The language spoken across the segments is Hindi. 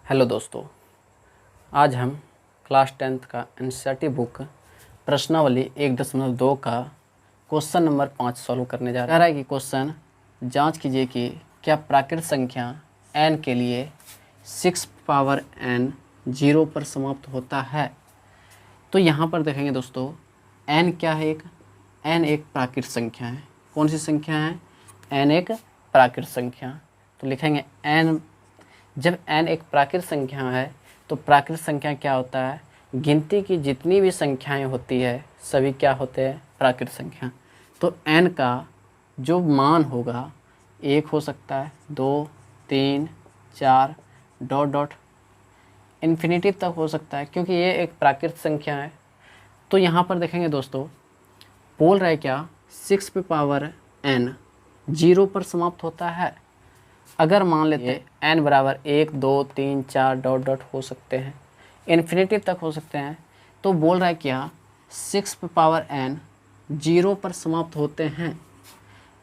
हेलो दोस्तों, आज हम क्लास 10th का एनसीईआरटी बुक प्रश्नावली 1.2 का क्वेश्चन नंबर 5 सॉल्व करने जा रहे हैं। कह रहा है कि क्वेश्चन जांच कीजिए कि क्या प्राकृत संख्या n के लिए 6 पावर n 0 पर समाप्त होता है। तो यहाँ पर देखेंगे दोस्तों, n क्या है? n एक प्राकृत संख्या है। कौन सी संख्या है? n एक प्राकृत संख्या। तो लिखेंगे n। जब n एक प्राकृत संख्या है तो प्राकृत संख्या क्या होता है? गिनती की जितनी भी संख्याएं होती है सभी क्या होते हैं? प्राकृत संख्या। तो n का जो मान होगा 1 हो सकता है, 2, 3, 4 डॉट डॉट इन्फिनिटी तक हो सकता है, क्योंकि ये एक प्राकृत संख्या है। तो यहाँ पर देखेंगे दोस्तों, बोल रहा है क्या? 6 पे पावर n 0 पर समाप्त होता है। अगर मान लेते हैं n बराबर 1, 2, 3, 4 डॉट डॉट हो सकते हैं, इन्फिनिटी तक हो सकते हैं, तो बोल रहा है क्या? 6 पे पावर n 0 पर समाप्त होते हैं।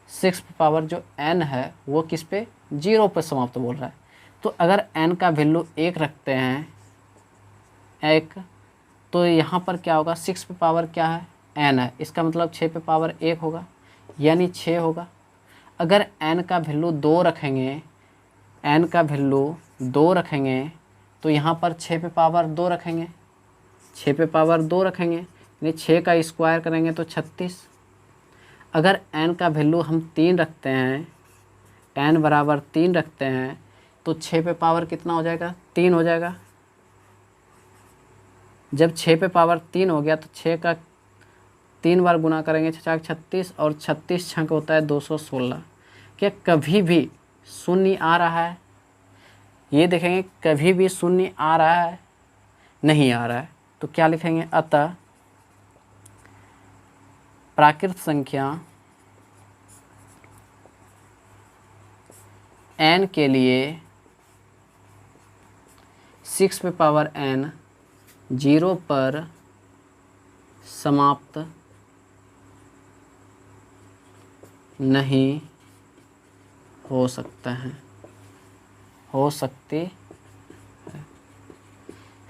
6 पे पावर जो n है वो किस पे? 0 पर समाप्त बोल रहा है। तो अगर n का वैल्यू 1 रखते हैं, 1, तो यहाँ पर क्या होगा? 6 पे पावर क्या है? n है, इसका मतलब 6 पे पावर 1 होगा, यानी 6 होगा। अगर n का वैल्यू 2 रखेंगे, n का वैल्यू 2 रखेंगे तो यहाँ पर 6 पे पावर 2 रखेंगे, 6 पे पावर 2 रखेंगे यानी 6 का स्क्वायर करेंगे तो 36। अगर n का वैल्यू हम 3 रखते हैं, n बराबर 3 रखते हैं, तो 6 पे पावर कितना हो जाएगा? 3 हो जाएगा। जब 6 पे पावर 3 हो गया तो 6 का 3 बार गुना करेंगे, 6 36, और 36 छंक होता है 216। क्या कभी भी शून्य आ रहा है? ये देखेंगे कभी भी शून्य आ रहा है? नहीं आ रहा है। तो क्या लिखेंगे? अतः प्राकृत संख्या n के लिए 6 पे पावर n 0 पर समाप्त नहीं हो सकता है, हो सकती है।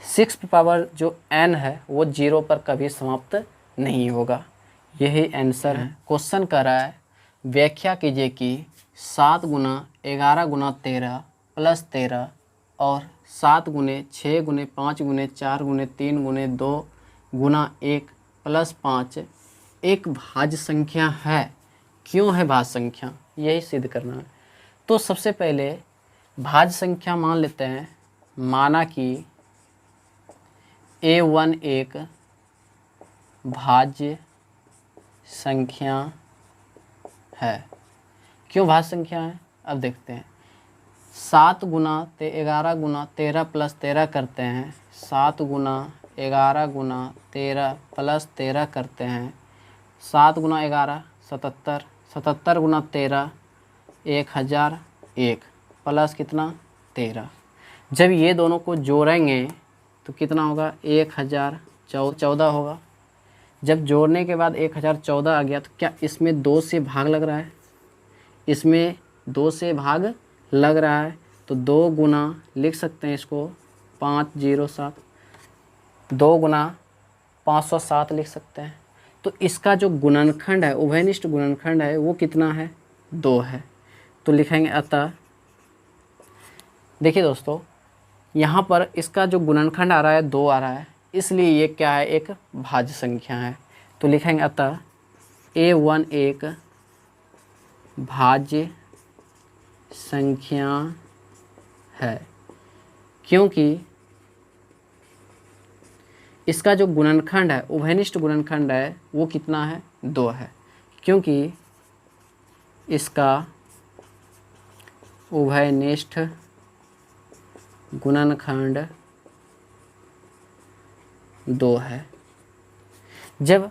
6 पे पावर जो n है वो 0 पर कभी समाप्त नहीं होगा। यही आंसर है। क्वेश्चन कर रहा है व्याख्या कीजिए कि 7 गुना 11 गुना 13 प्लस 13 और 7 गुने 6 गुने 5 गुने 4 गुने 3 गुने 2 गुना 1 प्लस 5 एक भाज्य संख्या है। क्यों है भाज्य संख्या? यही सिद्ध करना है। तो सबसे पहले भाज्य संख्या मान लेते हैं। माना कि A1 एक भाज्य संख्या है। क्यों भाज्य संख्या है? अब देखते हैं। 7 गुना 11 गुना 13 प्लस 13 करते हैं, 7 गुना 11 गुना 13 प्लस 13 करते हैं, 7 गुना 11 77, 77 गुना 13 1001 प्लस कितना? 13। जब ये दोनों को जोड़ेंगे तो कितना होगा? 1014 होगा। जब जोड़ने के बाद 1014 आ गया तो क्या इसमें 2 से भाग लग रहा है? इसमें 2 से भाग लग रहा है, तो 2 गुना लिख सकते हैं इसको 507, 2 गुना 507 लिख सकते हैं। तो इसका जो गुणनखंड है, उभयनिष्ठ गुणनखंड है, वो कितना है? 2 है। तो लिखेंगे अतः, देखिए दोस्तों, यहाँ पर इसका जो गुणनखंड आ रहा है 2 आ रहा है, इसलिए ये क्या है? एक भाज्य संख्या है। तो लिखेंगे अतः A1 एक भाज्य संख्या है, क्योंकि इसका जो गुणनखंड है, उभयनिष्ठ गुणनखंड है, वो कितना है? 2 है। क्योंकि इसका उभयनिष्ठ गुणनखंड 2 है। जब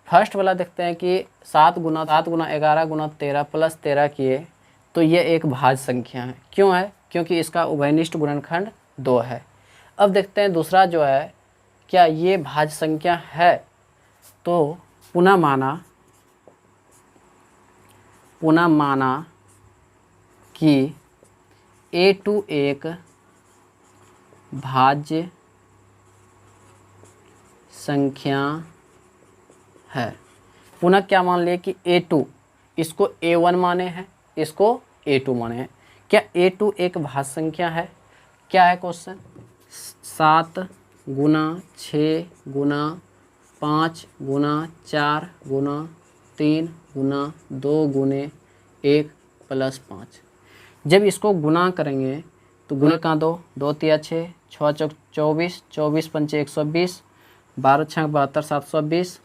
फर्स्ट वाला देखते हैं कि 7 गुना 11 गुना 13 प्लस 13 किए तो ये एक भाज्य संख्या है। क्यों है? क्योंकि इसका उभयनिष्ठ गुणनखंड 2 है। अब देखते हैं दूसरा जो है, क्या ये भाज्य संख्या है? तो पुनः माना कि A2 एक भाज्य संख्या है। पुनः क्या मान लिए कि A2 इसको A1 माने हैं, इसको A2 माने हैं। क्या A2 एक भाज्य संख्या है? क्या है क्वेश्चन? 7 गुना 6 गुना 5 गुना 4 गुना 3 गुना 2 गुने 1 प्लस 5। जब इसको गुना करेंगे तो गुना का 2 तिया 6, 6 चौक 24, 24 पंचे 120, 12 छः 72, 720।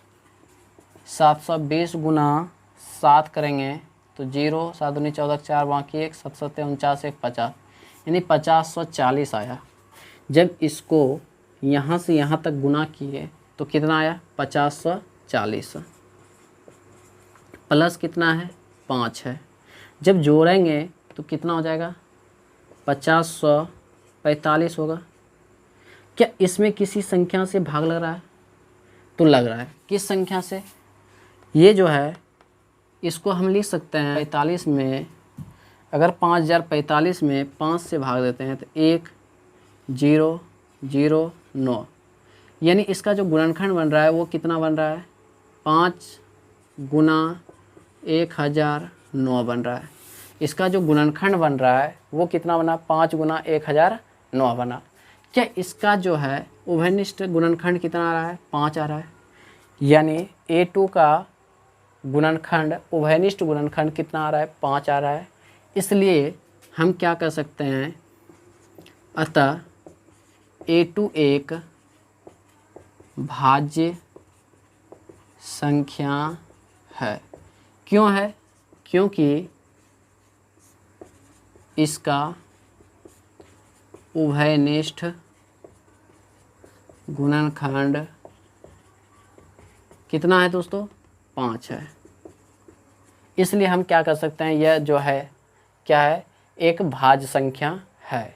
720 गुना 7 करेंगे तो 0, 7 दूनी 14, 4 बाकी 1, 7 7 49, 1 50, यानी 5040 आया। जब इसको यहाँ से यहाँ तक गुना किए तो कितना आया? 5040 प्लस कितना है? 5 है। जब जोड़ेंगे तो कितना हो जाएगा? 5045 होगा। क्या इसमें किसी संख्या से भाग लग रहा है? तो लग रहा है। किस संख्या से? ये जो है इसको हम लिख सकते हैं 45 में, अगर 5045 में 5 से भाग देते हैं तो 1 0 0 9, यानी इसका जो गुणनखंड बन रहा है वो कितना बन रहा है? 5 गुना 1009 बन रहा है। इसका जो गुणनखंड बन रहा है वो कितना बना? 5 गुना 1009 बना। क्या इसका जो है उभयनिष्ठ गुणनखंड कितना आ रहा है? 5 आ रहा है। यानी A2 का गुणनखंड, उभयनिष्ठ गुणनखंड कितना आ रहा है? 5 आ रहा है। इसलिए हम क्या कर सकते हैं? अतः A2 एक भाज्य संख्या है। क्यों है? क्योंकि इसका उभयनिष्ठ गुणनखंड कितना है दोस्तों? 5 है। इसलिए हम क्या कर सकते हैं? यह जो है क्या है? एक भाज्य संख्या है।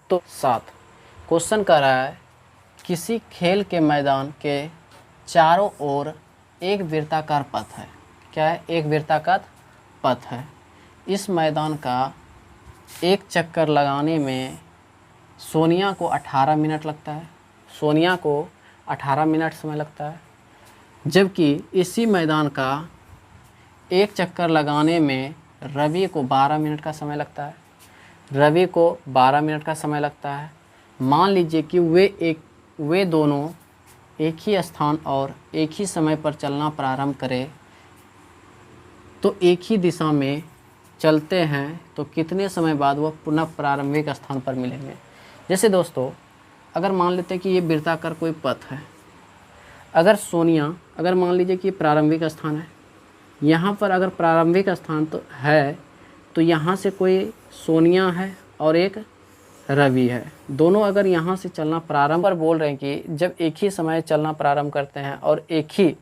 तो 7 क्वेश्चन कर रहा है किसी खेल के मैदान के चारों ओर एक वृत्ताकार पथ है। क्या है? एक वृत्ताकार पथ है। इस मैदान का एक चक्कर लगाने में सोनिया को 18 मिनट लगता है। सोनिया को 18 मिनट समय लगता है। जबकि इसी मैदान का एक चक्कर लगाने में रवि को 12 मिनट का समय लगता है। रवि को 12 मिनट का समय लगता है। मान लीजिए कि वे दोनों एक ही स्थान और एक ही समय पर चलना प्रारंभ करें, तो एक ही दिशा में चलते हैं तो कितने समय बाद वह पुनः प्रारंभिक स्थान पर मिलेंगे। जैसे दोस्तों अगर मान लेते हैं कि ये वृत्ताकार कोई पथ है, अगर मान लीजिए कि प्रारंभिक स्थान है, यहाँ पर अगर प्रारंभिक स्थान तो है तो यहाँ से कोई सोनिया है और एक रवि है। दोनों अगर यहाँ से चलना प्रारंभ पर बोल रहे हैं कि जब एक ही समय चलना प्रारंभ करते हैं और एक ही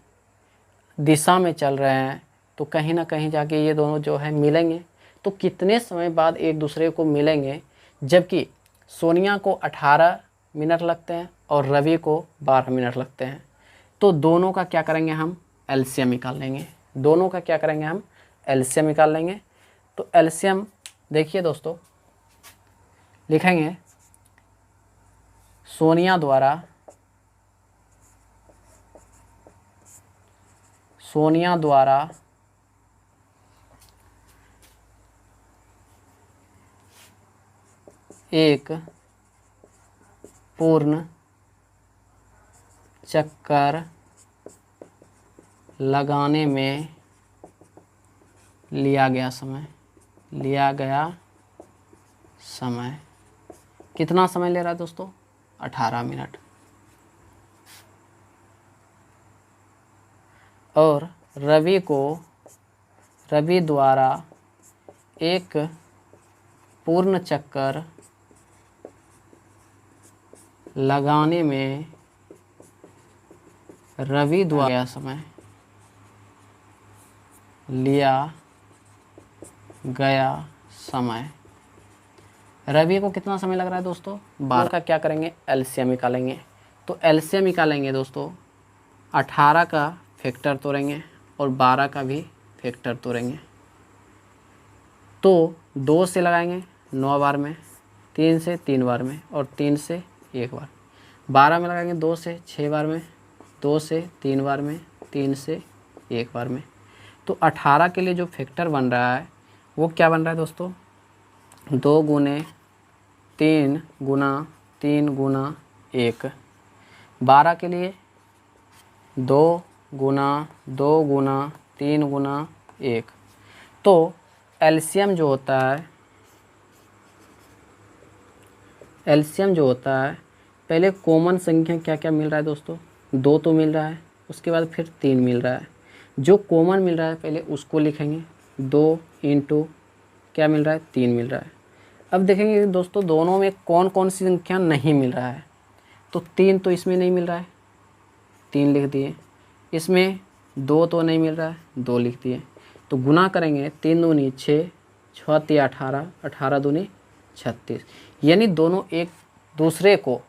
दिशा में चल रहे हैं तो कहीं ना कहीं जाके ये दोनों जो है मिलेंगे। तो कितने समय बाद एक दूसरे को मिलेंगे? जबकि सोनिया को 18 मिनट लगते हैं और रवि को 12 मिनट लगते हैं। तो दोनों का क्या करेंगे? हम एलसीएम निकाल लेंगे। दोनों का क्या करेंगे? हम एलसीएम निकाल लेंगे। तो एलसीएम देखिए दोस्तों, लिखेंगे सोनिया द्वारा एक पूर्ण चक्कर लगाने में लिया गया समय कितना समय ले रहा है दोस्तों? 18 मिनट। और रवि द्वारा एक पूर्ण चक्कर लगाने में रवि द्वारा समय लिया गया समय, रवि को कितना समय लग रहा है दोस्तों? 12 का क्या करेंगे? एलसीएम निकालेंगे। तो एलसीएम निकालेंगे दोस्तों, 18 का फैक्टर तोड़ेंगे और 12 का भी फैक्टर तोड़ेंगे। तो 2 से लगाएंगे 9 बार में 3 से 3 बार में और 3 से 1 बार। 12 में लगाएंगे 2 से 6 बार में, 2 से 3 बार में, 3 से 1 बार में। तो 18 के लिए जो फैक्टर बन रहा है वो क्या बन रहा है दोस्तों, 2 गुने 3 गुना 3 गुना 1। 12 के लिए 2 गुना 2 गुना 3 गुना 1। तो एलसीएम जो होता है, एलसीएम जो होता है, पहले कॉमन संख्या क्या क्या मिल रहा है दोस्तों, 2 तो मिल रहा है, उसके बाद फिर 3 मिल रहा है। जो कॉमन मिल रहा है पहले उसको लिखेंगे, 2 इंटू क्या मिल रहा है, 3 मिल रहा है। अब देखेंगे दोस्तों दोनों में कौन कौन सी संख्या नहीं मिल रहा है। तो 3 तो इसमें नहीं मिल रहा है, 3 लिख दिए। इसमें 2 तो नहीं मिल रहा है, 2 लिख दिए। तो गुना करेंगे, 3 दूनी 6, 6 तिया 18, 18 दूनी 36। यानी दोनों एक दूसरे को